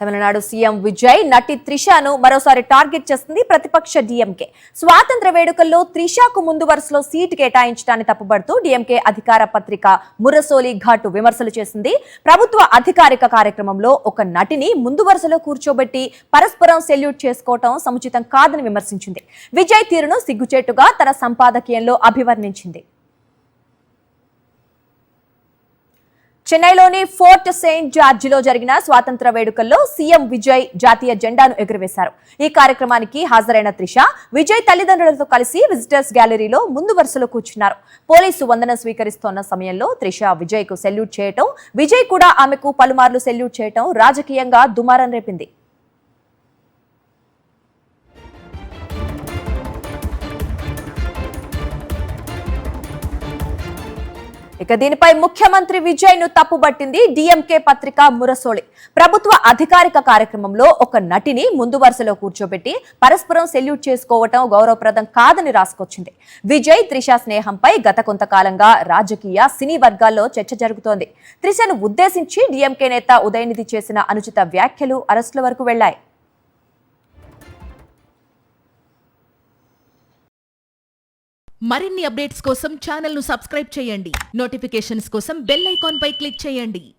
Tamil Nadu CM Vijay నటి త్రిషను మరోసారి target చేస్తుంది ప్రతిపక్ష డీఎంకే. స్వాతంత్ర వేడుకల్లో త్రిషకు ముందు వరుసలో సీటు కేటాయించడాన్ని తప్పుబడుతూ డీఎంకే అధికార పత్రిక మురసోలి ఘాటు విమర్శలు చేసింది. ప్రభుత్వ అధికారిక కార్యక్రమంలో ఒక నటిని ముందు వరుసలో కూర్చోబెట్టి పరస్పరం సెల్యూట్ చేసుకోవటం సముచితం కాదని విమర్శించింది. విజయ్ తీరును సిగ్గుచేటుగా తన సంపాదకీయంలో అభివర్ణించింది. చెన్నైలోని ఫోర్ట్ సెయింట్ జార్జిలో జరిగిన స్వాతంత్ర వేడుకల్లో సీఎం విజయ్ జాతీయ జెండాను ఎగురవేశారు. ఈ కార్యక్రమానికి హాజరైన త్రిష విజయ్ తల్లిదండ్రులతో కలిసి విజిటర్స్ గ్యాలరీలో ముందు వరుసలో కూర్చున్నారు. పోలీసు వందనం స్వీకరిస్తోన్న సమయంలో త్రిష విజయ్ కు సెల్యూట్ చేయటం, విజయ్ కూడా ఆమెకు పలుమార్లు సెల్యూట్ చేయటం రాజకీయంగా దుమారం రేపింది. ఇక దీనిపై ముఖ్యమంత్రి విజయ్ ను తప్పుబట్టింది డీఎంకే పత్రిక మురసోలి. ప్రభుత్వ అధికారిక కార్యక్రమంలో ఒక నటిని ముందు వరుసలో కూర్చోబెట్టి పరస్పరం సెల్యూట్ చేసుకోవటం గౌరవప్రదం కాదని రాసుకొచ్చింది. విజయ్ త్రిష స్నేహంపై గత కొంతకాలంగా రాజకీయ సినీ వర్గాల్లో చర్చ జరుగుతోంది. త్రిషను ఉద్దేశించి డీఎంకే నేత ఉదయనిధి చేసిన అనుచిత వ్యాఖ్యలు అరెస్టుల వరకు వెళ్లాయి. మరిన్ని అప్డేట్స్ కోసం ఛానల్ ను సబ్స్క్రైబ్ చేయండి. నోటిఫికేషన్స్ కోసం బెల్ ఐకాన్ పై క్లిక్ చేయండి.